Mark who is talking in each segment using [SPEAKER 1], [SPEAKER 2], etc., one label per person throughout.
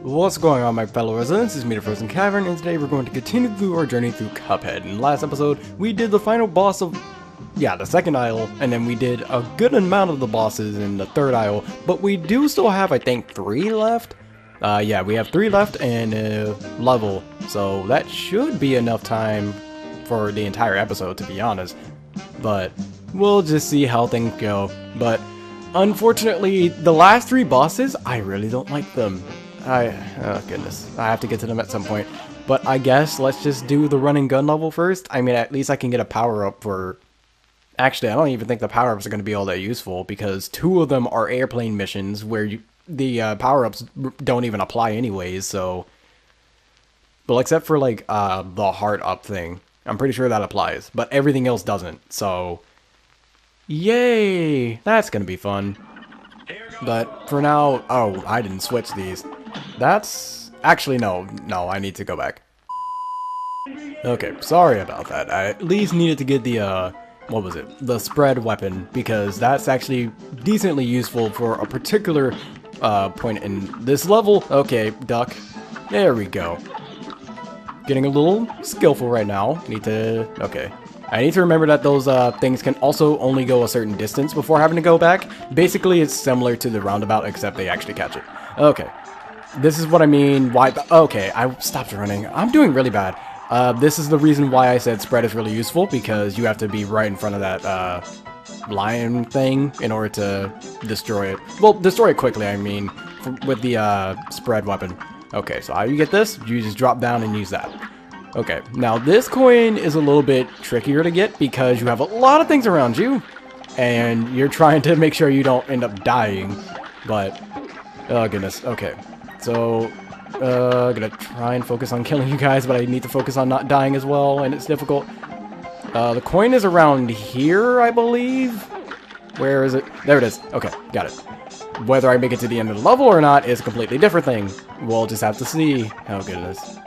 [SPEAKER 1] What's going on, my fellow residents? It's me, TheFrozenCavern, and today we're going to continue through our journey through Cuphead. In the last episode, we did the final boss of, the second isle, and then we did a good amount of the bosses in the third isle, but we do still have, I think, 3 left? We have 3 left and a level, so that should be enough time for the entire episode, to be honest. But we'll just see how things go. But unfortunately, the last 3 bosses, I really don't like them. Oh goodness, I have to get to them at some point. But I guess let's just do the run and gun level first. I mean, at least I can get a power up for... Actually, I don't even think the power-ups are going to be all that useful, because 2 of them are airplane missions where the power-ups don't even apply anyways, so... Well, except for, like, the heart-up thing. I'm pretty sure that applies, but everything else doesn't, so... Yay! That's going to be fun. But for now... Oh, I didn't switch these. That's... Actually, no, I need to go back. Okay, sorry about that. I at least needed to get the, what was it? The spread weapon, because that's actually decently useful for a particular, point in this level. Okay, duck. There we go. Getting a little skillful right now. Okay. I need to remember that those, things can also only go a certain distance before having to go back. Basically, it's similar to the roundabout, except they actually catch it. Okay. This is what I mean, okay, I stopped running. I'm doing really bad. This is the reason why I said spread is really useful, because you have to be right in front of that, lion thing in order to destroy it. Well, destroy it quickly, I mean, with the, spread weapon. Okay, so how you get this? You just drop down and use that. Okay, now this coin is a little bit trickier to get, because you have a lot of things around you, and you're trying to make sure you don't end up dying, but, oh goodness, okay. So, I'm gonna try and focus on killing you guys, but I need to focus on not dying as well, and it's difficult. The coin is around here, I believe? Where is it? There it is. Okay, got it. Whether I make it to the end of the level or not is a completely different thing. We'll just have to see. Oh, goodness.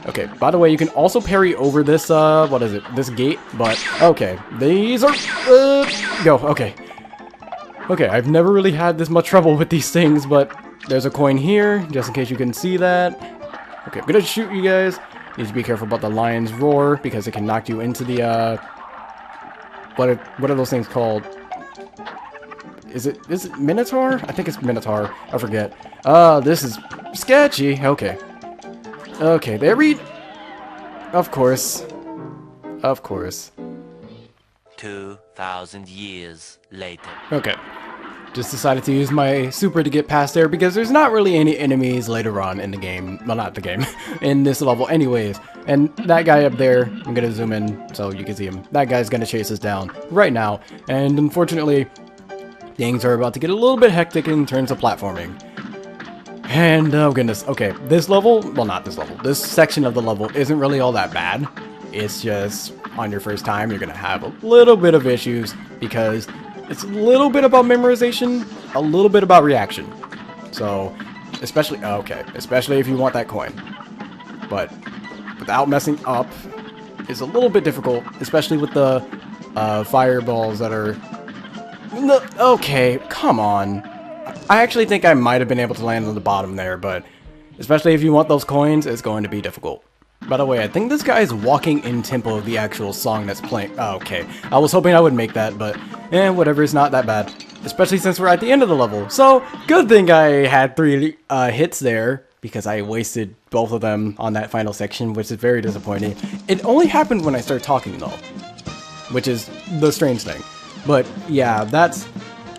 [SPEAKER 1] Okay, by the way, you can also parry over this, what is it? This gate, but, okay. These are, go, okay. Okay, I've never really had this much trouble with these things, but... There's a coin here, just in case you can see that. Okay, I'm gonna shoot you guys. Need to be careful about the lion's roar, because it can knock you into the, what are those things called? Is it Minotaur? I think it's Minotaur. I forget. This is sketchy. Okay. Okay, there we... Of course. Of course.
[SPEAKER 2] 2,000 years later.
[SPEAKER 1] Okay. Just decided to use my super to get past there, because there's not really any enemies later on in the game. Well, not the game. In this level anyways. And that guy up there, I'm gonna zoom in so you can see him. That guy's gonna chase us down right now. And unfortunately, things are about to get a little bit hectic in terms of platforming. And, oh goodness, okay. This level, well, not this level. This section of the level isn't really all that bad. It's just, on your first time, you're gonna have a little bit of issues, because... It's a little bit about memorization, a little bit about reaction. So, especially if you want that coin. But without messing up is a little bit difficult, especially with the fireballs that are... Okay, come on. I actually think I might have been able to land on the bottom there, but especially if you want those coins, it's going to be difficult. By the way, I think this guy is walking in tempo of the actual song that's playing. Oh, okay. I was hoping I would make that, but whatever, it's not that bad. Especially since we're at the end of the level. So, good thing I had 3 hits there, because I wasted both of them on that final section, which is very disappointing. It only happened when I started talking, though, which is the strange thing. But, yeah, that's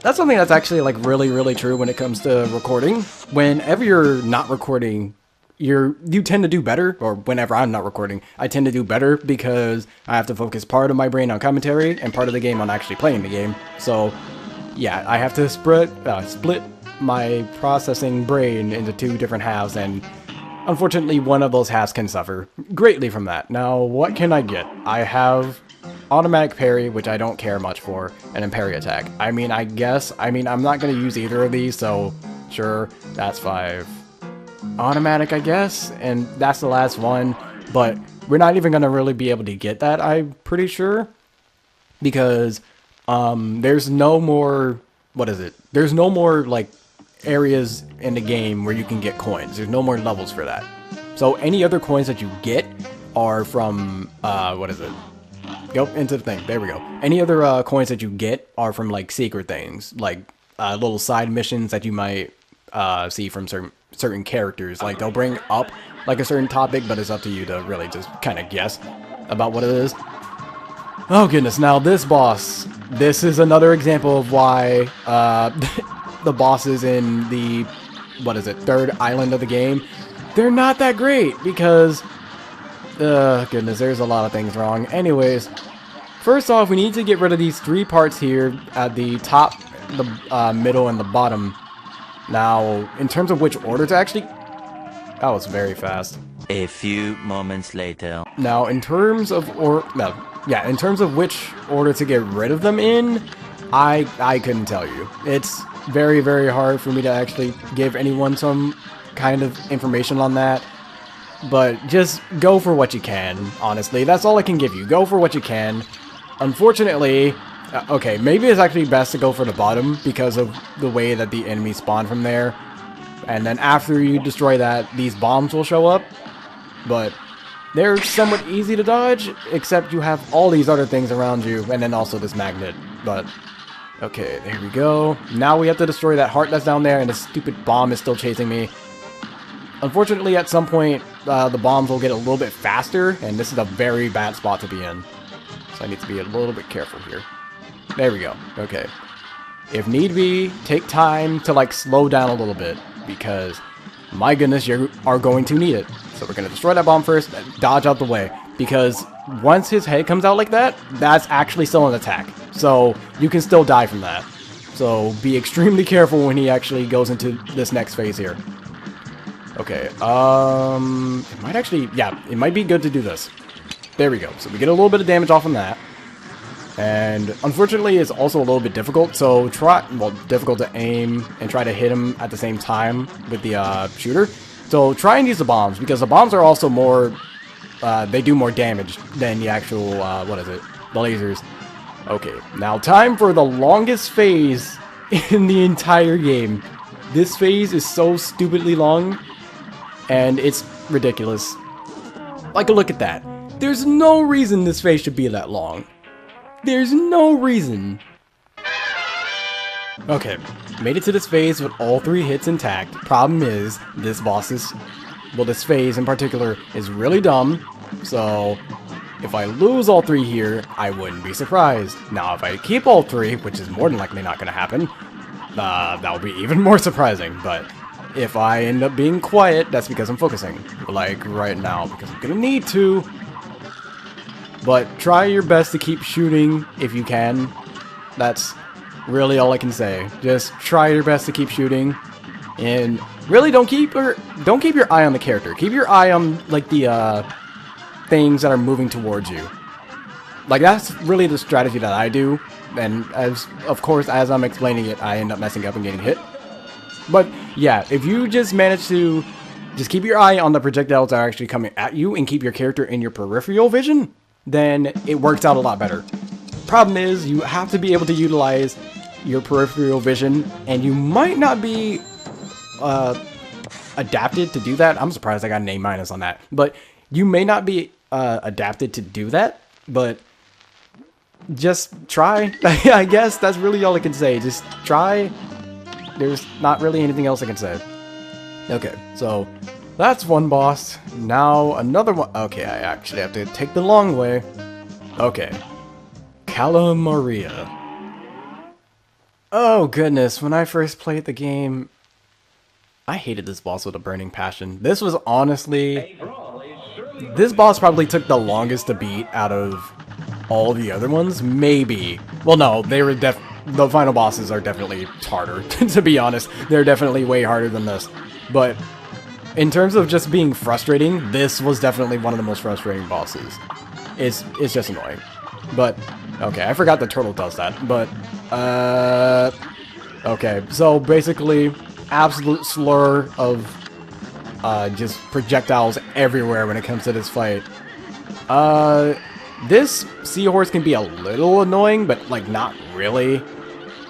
[SPEAKER 1] something that's actually, like, really, really true when it comes to recording. Whenever you're not recording... You tend to do better, or whenever I'm not recording, I tend to do better, because I have to focus part of my brain on commentary and part of the game on actually playing the game. So, yeah, I have to split my processing brain into 2 different halves, and unfortunately one of those halves can suffer greatly from that. Now, what can I get? I have automatic parry, which I don't care much for, and then parry attack. I mean, I'm not going to use either of these, so sure, that's 5. Automatic, I guess, and that's the last one, but we're not even gonna really be able to get that, I'm pretty sure, because there's no more, there's no more like areas in the game where you can get coins. There's no more levels for that. So any other coins that you get are from, what is it? Go into the thing. There we go. Any other coins that you get are from like secret things, like little side missions that you might see from certain characters. Like they'll bring up like a certain topic, but it's up to you to really just kind of guess about what it is. Oh goodness, now this boss. This is another example of why the bosses in the, what is it, third island of the game, they're not that great because, goodness, there's a lot of things wrong. Anyways, first off, we need to get rid of these 3 parts here at the top, the middle, and the bottom. Now, in terms of which order to actually... That was very fast.
[SPEAKER 2] A few moments later.
[SPEAKER 1] Now, in terms of in terms of which order to get rid of them in, I couldn't tell you. It's very, very hard for me to actually give anyone some kind of information on that. But just go for what you can, honestly. That's all I can give you. Go for what you can. Unfortunately, okay, maybe it's actually best to go for the bottom because of the way that the enemies spawn from there. And then after you destroy that, these bombs will show up. But they're somewhat easy to dodge, except you have all these other things around you, and then also this magnet. But, okay, there we go. Now we have to destroy that heart that's down there, and the stupid bomb is still chasing me. Unfortunately, at some point, the bombs will get a little bit faster, and this is a very bad spot to be in. So I need to be a little bit careful here. There we go. Okay. If need be, take time to, like, slow down a little bit, because, my goodness, you are going to need it. So we're going to destroy that bomb first, dodge out the way, because once his head comes out like that, that's actually still an attack. So you can still die from that. So be extremely careful when he actually goes into this next phase here. Okay, it might actually, yeah, it might be good to do this. There we go. So we get a little bit of damage off on that. And unfortunately, it's also a little bit difficult, so difficult to aim and try to hit him at the same time with the shooter. So try and use the bombs, because the bombs are also more, they do more damage than the actual, what is it, the lasers. Okay, now time for the longest phase in the entire game. This phase is so stupidly long, and it's ridiculous. Like, look at that. There's no reason this phase should be that long. There's no reason. Okay, made it to this phase with all 3 hits intact. Problem is, this boss is, well, this phase in particular is really dumb. So, if I lose all 3 here, I wouldn't be surprised. Now, if I keep all 3, which is more than likely not going to happen, that would be even more surprising. But if I end up being quiet, that's because I'm focusing. Like right now, because I'm going to need to. But try your best to keep shooting if you can. That's really all I can say. Just try your best to keep shooting, and really don't keep your eye on the character. Keep your eye on like the things that are moving towards you. Like that's really the strategy that I do. And as I'm explaining it, I end up messing up and getting hit. But yeah, if you just manage to just keep your eye on the projectiles that are actually coming at you and keep your character in your peripheral vision, then it works out a lot better. Problem is, you have to be able to utilize your peripheral vision, and you might not be adapted to do that. I'm surprised I got an A- on that. But you may not be adapted to do that, but just try. I guess that's really all I can say. Just try. There's not really anything else I can say. Okay, so that's one boss. Now another one. Okay, I actually have to take the long way. Okay. Cala Maria. Oh goodness, when I first played the game, I hated this boss with a burning passion. This was honestly... This boss probably took the longest to beat out of all the other ones. Maybe. Well, no, they were the final bosses are definitely harder, to be honest. They're definitely way harder than this. But in terms of just being frustrating, this was definitely one of the most frustrating bosses. It's just annoying. But, okay, I forgot the turtle does that. But, okay, so basically, absolute slur of just projectiles everywhere when it comes to this fight. This seahorse can be a little annoying, but, like, not really.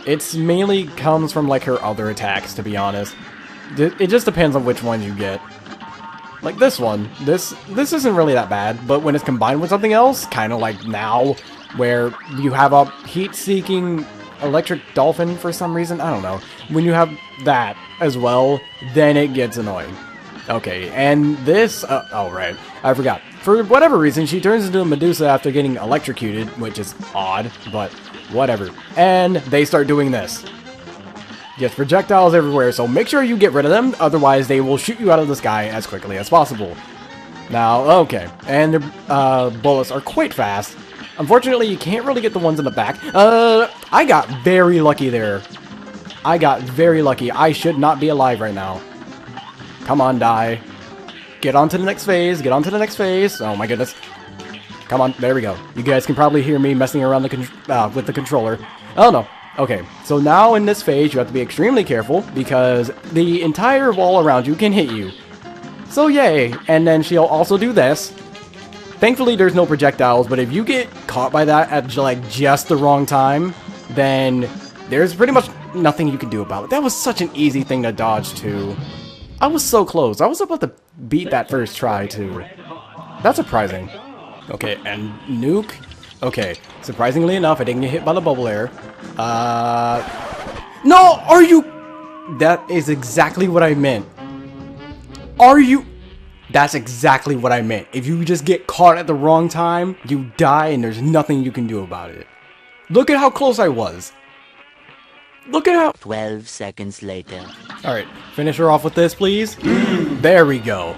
[SPEAKER 1] It's mainly comes from like her other attacks, to be honest. It just depends on which ones you get. Like this one, this isn't really that bad, but when it's combined with something else, kind of like now, where you have a heat-seeking electric dolphin for some reason, I don't know. When you have that as well, then it gets annoying. Okay, and this, oh right, I forgot. For whatever reason, she turns into a Medusa after getting electrocuted, which is odd, but whatever. And they start doing this. Yes, projectiles everywhere, so make sure you get rid of them, otherwise they will shoot you out of the sky as quickly as possible. Now, okay, and their bullets are quite fast. Unfortunately, you can't really get the ones in the back. I got very lucky there. I got very lucky. I should not be alive right now. Come on, die. Get on to the next phase, get on to the next phase. Oh my goodness. Come on, there we go. You guys can probably hear me messing around with the controller. Oh no. Okay, so now in this phase, you have to be extremely careful because the entire wall around you can hit you. So yay, and then she'll also do this. Thankfully, there's no projectiles, but if you get caught by that at like just the wrong time, then there's pretty much nothing you can do about it. That was such an easy thing to dodge too. I was so close. I was about to beat that first try too. That's surprising. Okay, and nuke. Okay, surprisingly enough, I didn't get hit by the bubble air. No, are you? That is exactly what I meant. Are you? That's exactly what I meant. If you just get caught at the wrong time, you die and there's nothing you can do about it. Look at how close I was. Look at how...
[SPEAKER 2] 12 seconds later.
[SPEAKER 1] Alright, finish her off with this, please. There we go.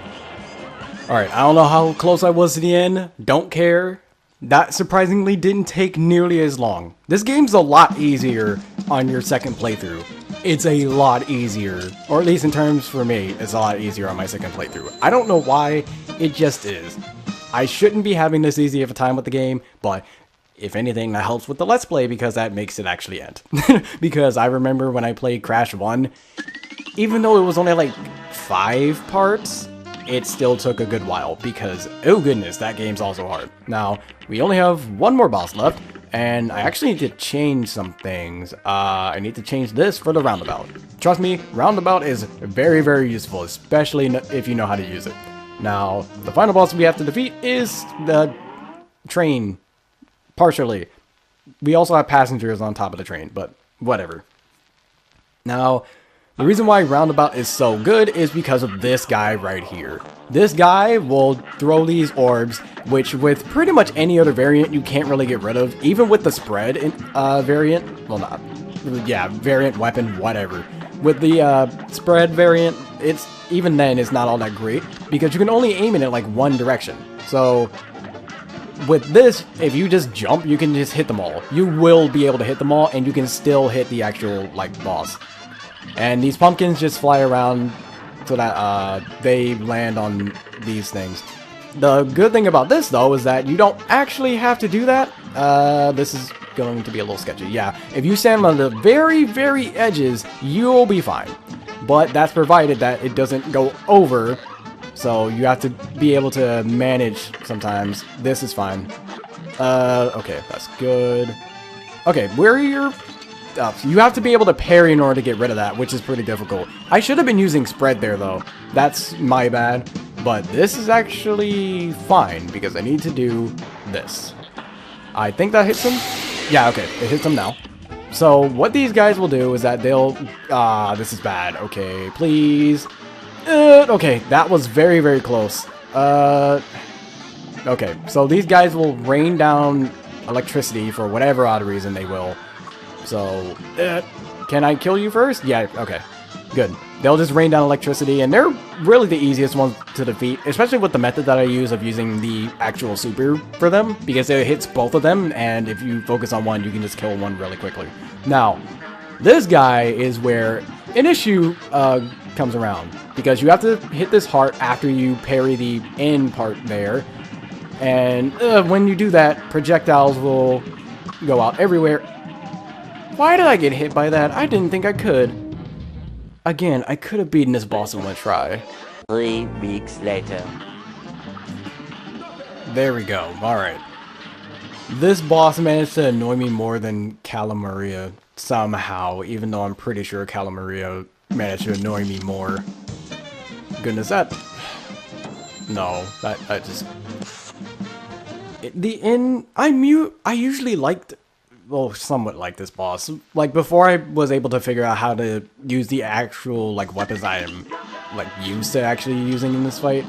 [SPEAKER 1] Alright, I don't know how close I was to the end. Don't care. That surprisingly didn't take nearly as long. This game's a lot easier on your second playthrough. It's a lot easier, or at least in terms for me, it's a lot easier on my second playthrough. I don't know why, it just is. I shouldn't be having this easy of a time with the game, but if anything, that helps with the Let's Play because that makes it actually end. Because I remember when I played Crash 1, even though it was only like 5 parts, it still took a good while because, oh goodness, that game's also hard. Now, we only have one more boss left, and I actually need to change some things. I need to change this for the roundabout. Trust me, roundabout is very, very useful, especially if you know how to use it. Now, the final boss we have to defeat is the train, partially. We also have passengers on top of the train, but whatever. Now, the reason why Roundabout is so good is because of this guy right here. This guy will throw these orbs, which with pretty much any other variant you can't really get rid of, even with the spread variant. Well, not, yeah, variant, weapon, whatever. With the spread variant, it's even then it's not all that great because you can only aim in it like one direction. So with this, if you just jump, you can just hit them all. You will be able to hit them all, and you can still hit the actual like boss. And these pumpkins just fly around so that they land on these things. The good thing about this, though, is that you don't actually have to do that. This is going to be a little sketchy. Yeah, if you stand on the very, very edges, you'll be fine. But that's provided that it doesn't go over. So you have to be able to manage sometimes. This is fine. Okay, that's good. Okay, where are your... you have to be able to parry in order to get rid of that, which is pretty difficult. I should have been using spread there, though. That's my bad. But this is actually fine, because I need to do this. I think that hits him? Yeah, okay, it hits him now. So, what these guys will do is that they'll... this is bad. Okay, please. Okay, that was very, very close. Okay, so these guys will rain down electricity for whatever odd reason they will. So, can I kill you first? Yeah, okay. Good. They'll just rain down electricity, and they're really the easiest ones to defeat, especially with the method that I use of using the actual super for them, because it hits both of them, and if you focus on one, you can just kill one really quickly. Now, this guy is where an issue comes around, because you have to hit this heart after you parry the end part there, and when you do that, projectiles will go out everywhere. Why did I get hit by that? I didn't think I could. Again, I could have beaten this boss in one try.
[SPEAKER 2] 3 weeks later.
[SPEAKER 1] There we go. Alright. This boss managed to annoy me more than Calamaria somehow, even though I'm pretty sure Calamaria managed to annoy me more. Goodness, that... No, that just... I usually liked... Well, somewhat like this boss. Like, before I was able to figure out how to use the actual, like, weapons I am, like, used to actually using in this fight.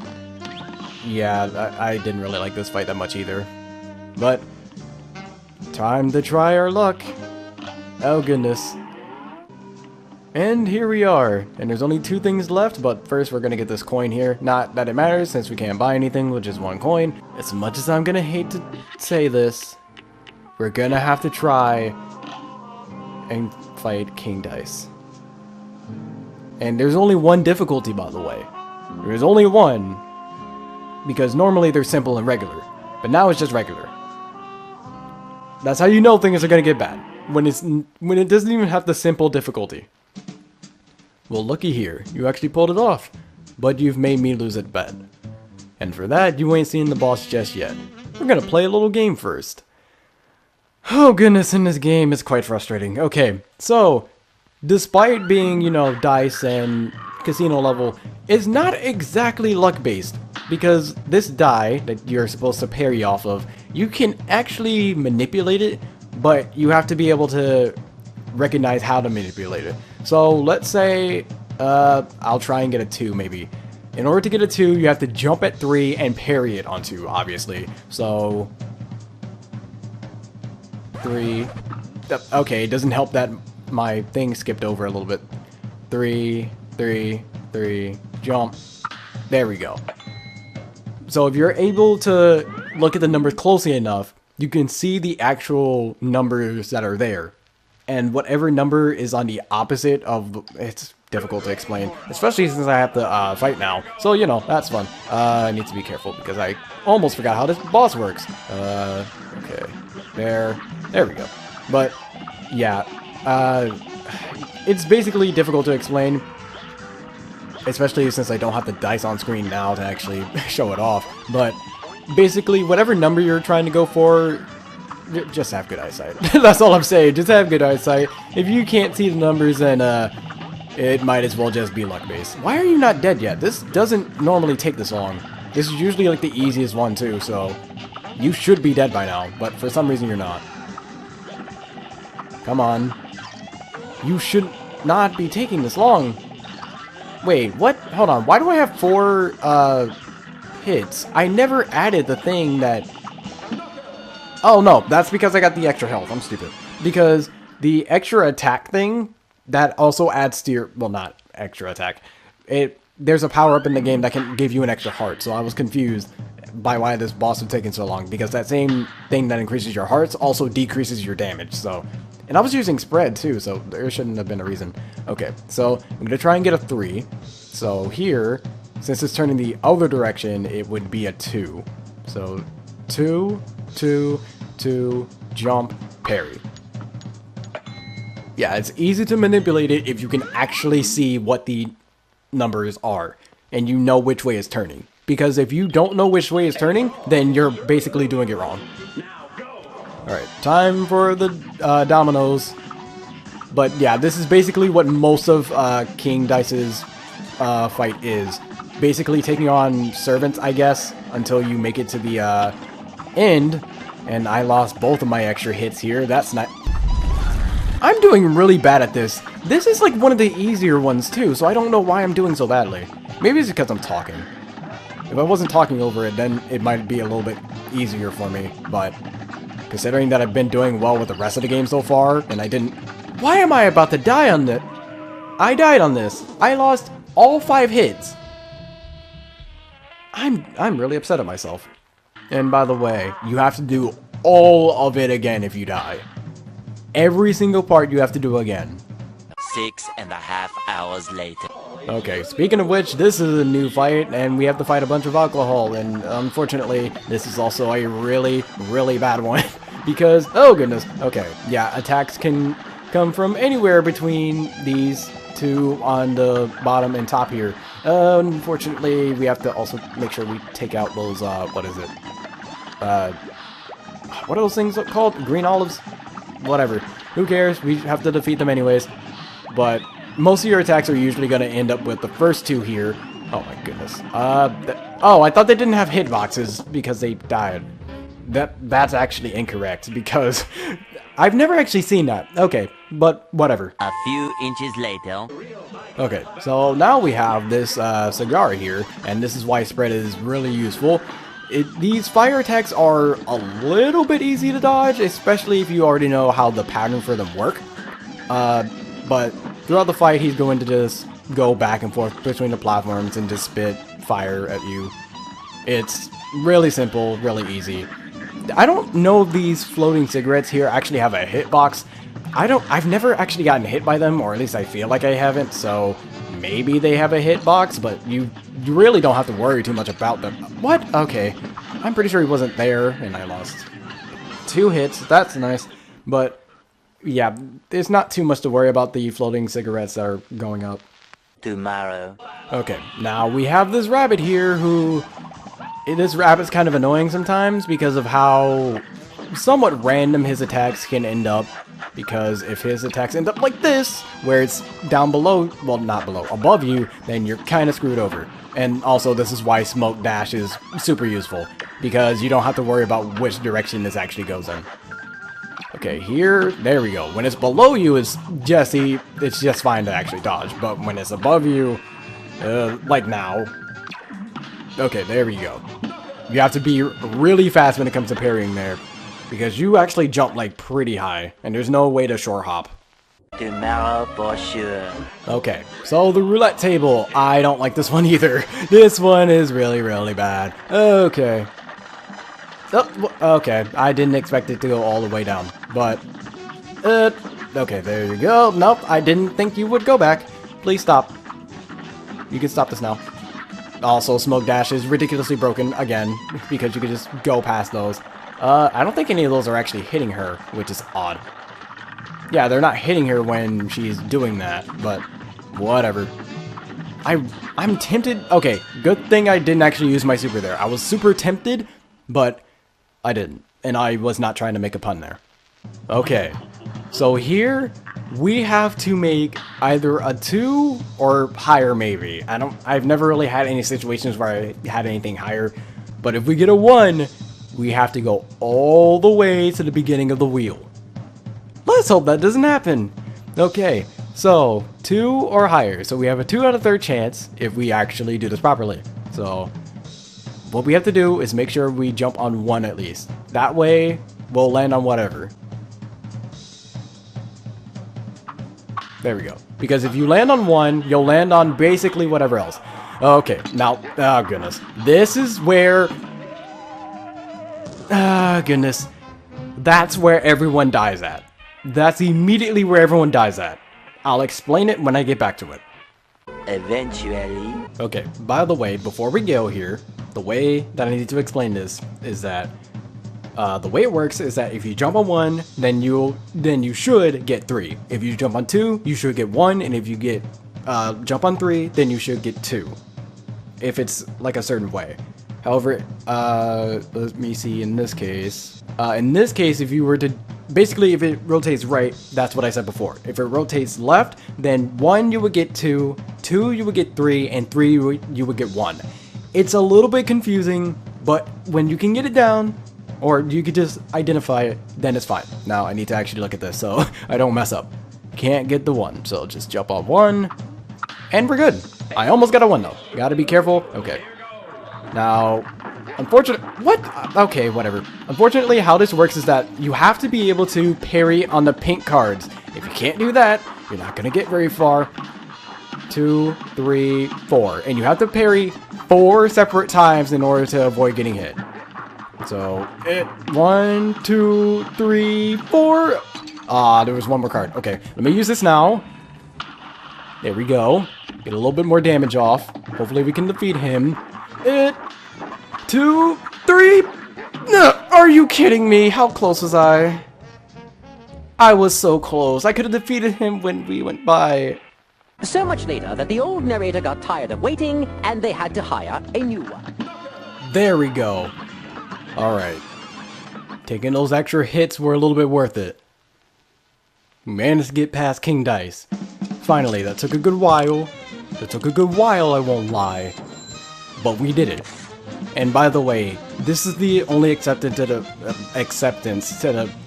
[SPEAKER 1] Yeah, I didn't really like this fight that much either. But... time to try our luck. Oh goodness. And here we are. And there's only 2 things left, but first we're gonna get this coin here. Not that it matters, since we can't buy anything with just 1 coin. As much as I'm gonna hate to say this, we're gonna have to try and fight King Dice. And there's only 1 difficulty, by the way. There's only 1. Because normally they're simple and regular. But now it's just regular. That's how you know things are gonna get bad. When it doesn't even have the simple difficulty. Well, looky here. You actually pulled it off. But you've made me lose at bet. And for that, you ain't seen the boss just yet. We're gonna play a little game first. Oh goodness, in this game it's quite frustrating. Okay, so despite being, you know, dice and casino level, it's not exactly luck-based. Because this die that you're supposed to parry off of, you can actually manipulate it, but you have to be able to recognize how to manipulate it. So let's say, I'll try and get a 2 maybe. In order to get a 2, you have to jump at 3 and parry it on 2, obviously. So... 3... Okay, it doesn't help that my thing skipped over a little bit. 3, 3, 3, jump. There we go. So if you're able to look at the numbers closely enough, you can see the actual numbers that are there. And whatever number is on the opposite of... It's difficult to explain, especially since I have to fight now. So, you know, that's fun. I need to be careful because I almost forgot how this boss works. Okay. There we go. But, yeah. It's basically difficult to explain. Especially since I don't have the dice on screen now to actually show it off. But basically, whatever number you're trying to go for, just have good eyesight. That's all I'm saying. Just have good eyesight. If you can't see the numbers, then it might as well just be luck-based. Why are you not dead yet? This doesn't normally take this long. This is usually like the easiest one too, so you should be dead by now. But for some reason, you're not. Come on. You should not be taking this long. Wait, what? Hold on. Why do I have 4 hits? I never added the thing that... Oh, no. That's because I got the extra health. I'm stupid. Because the extra attack thing, that also adds to your... Well, not extra attack. There's a power-up in the game that can give you an extra heart. So I was confused by why this boss was taking so long. Because that same thing that increases your hearts also decreases your damage. So... And I was using spread too, so there shouldn't have been a reason. Okay, so I'm going to try and get a 3. So here, since it's turning the other direction, it would be a 2. So 2, 2, 2, jump, parry. Yeah, it's easy to manipulate it if you can actually see what the numbers are. And you know which way it's turning. Because if you don't know which way it's turning, then you're basically doing it wrong. Alright, time for the dominoes. But yeah, this is basically what most of King Dice's fight is. Basically taking on servants, I guess, until you make it to the end. And I lost both of my extra hits here. That's not... I'm doing really bad at this. This is like one of the easier ones too, so I don't know why I'm doing so badly. Maybe it's because I'm talking. If I wasn't talking over it, then it might be a little bit easier for me, but... Considering that I've been doing well with the rest of the game so far, and I didn't... Why am I about to die on this? I died on this. I lost all 5 hits. I'm really upset at myself. And by the way, you have to do all of it again if you die. Every single part you have to do again.
[SPEAKER 2] 6.5 hours later.
[SPEAKER 1] Okay, speaking of which, this is a new fight, and we have to fight a bunch of alcohol, and unfortunately, this is also a really, really bad one. Because, oh goodness, okay, yeah, attacks can come from anywhere between these 2 on the bottom and top here. Unfortunately, we have to also make sure we take out those, what is it? what are those things called? Green olives? Whatever. Who cares? We have to defeat them anyways. But most of your attacks are usually going to end up with the first two here. Oh my goodness. Oh, I thought they didn't have hitboxes because they died. That's actually incorrect because I've never actually seen that. Okay, but whatever.
[SPEAKER 2] A few inches later.
[SPEAKER 1] Okay, so now we have this cigar here, and this is why spread is really useful. These fire attacks are a little bit easy to dodge, especially if you already know how the pattern for them work. But throughout the fight, he's going to just go back and forth between the platforms and just spit fire at you. It's really simple, really easy. I don't know if these floating cigarettes here actually have a hitbox. I've never actually gotten hit by them, or at least I feel like I haven't, so maybe they have a hitbox, but you really don't have to worry too much about them. What? Okay. I'm pretty sure he wasn't there, and I lost 2 hits. That's nice. But, yeah, there's not too much to worry about the floating cigarettes that are going up.
[SPEAKER 2] Tomorrow.
[SPEAKER 1] Okay, now we have this rabbit here who... This rabbit's kind of annoying sometimes because of how somewhat random his attacks can end up. Because if his attacks end up like this, where it's down below, well, not below, above you, then you're kind of screwed over. And also, this is why Smoke Dash is super useful, because you don't have to worry about which direction this actually goes in. Okay, here, there we go. When it's below you, it's just fine to actually dodge, but when it's above you, like now, okay, there we go. You have to be really fast when it comes to parrying there. Because you actually jump like pretty high, and there's no way to short hop.
[SPEAKER 2] Tomorrow for sure.
[SPEAKER 1] Okay, so the roulette table. I don't like this one either. This one is really, really bad. Okay. Oh, okay, I didn't expect it to go all the way down, but... okay, there you go. Nope, I didn't think you would go back. Please stop. You can stop this now. Also, Smoke Dash is ridiculously broken again, because you can just go past those. I don't think any of those are actually hitting her, which is odd. Yeah, they're not hitting her when she's doing that, but whatever. I'm tempted. Okay, good thing I didn't actually use my super there. I was super tempted, but I didn't. And I was not trying to make a pun there. Okay, so here we have to make either a 2 or higher maybe. I've never really had any situations where I had anything higher, but if we get a 1, we have to go all the way to the beginning of the wheel. Let's hope that doesn't happen. Okay, so 2 or higher. So we have a 2 out of 3 chance if we actually do this properly. So what we have to do is make sure we jump on 1 at least. That way we'll land on whatever. There we go. Because if you land on 1, you'll land on basically whatever else. Okay, now, oh goodness. This is where... goodness. That's where everyone dies at. That's immediately where everyone dies at. I'll explain it when I get back to it.
[SPEAKER 2] Eventually. Okay,
[SPEAKER 1] by the way, before we go here, the way that I need to explain this is that the way it works is that if you jump on 1, then you should get 3. If you jump on 2, you should get 1, and if you get jump on 3, then you should get 2. If it's like a certain way. However, let me see, in this case, if you were to, basically if it rotates right, that's what I said before. If it rotates left, then 1 you would get 2, 2 you would get 3, and 3 you would get 1. It's a little bit confusing, but when you can get it down, or you could just identify it, then it's fine. Now I need to actually look at this so I don't mess up. Can't get the 1, so just jump on 1, and we're good. I almost got a 1 though. Gotta be careful. Okay. Now, okay, whatever. Unfortunately, how this works is that you have to be able to parry on the pink cards. If you can't do that, you're not going to get very far. 2, 3, 4. And you have to parry 4 separate times in order to avoid getting hit. So, 1, 2, 3, 4. Ah, there was 1 more card. Okay, let me use this now. There we go. Get a little bit more damage off. Hopefully we can defeat him. 2, 3. No, are you kidding me? How close was I? I was so close. I could have defeated him when we went by.
[SPEAKER 3] So much later that the old narrator got tired of waiting and they had to hire a new one.
[SPEAKER 1] There we go. Alright. Taking those extra hits were a little bit worth it. We managed to get past King Dice. Finally, that took a good while. I won't lie. But we did it. And by the way, this is the only acceptance to the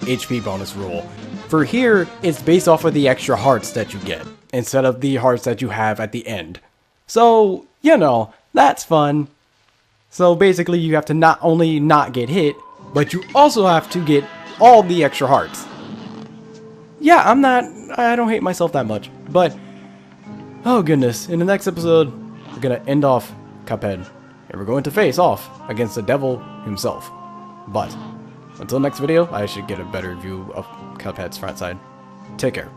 [SPEAKER 1] HP bonus rule. For here, it's based off of the extra hearts that you get, instead of the hearts that you have at the end. So, you know, that's fun. So basically you have to not only not get hit, but you also have to get all the extra hearts. Yeah, I don't hate myself that much. But, oh goodness, in the next episode, we're gonna end off Cuphead. And we're going to face off against the devil himself. But, until next video, I should get a better view of Cuphead's front side. Take care.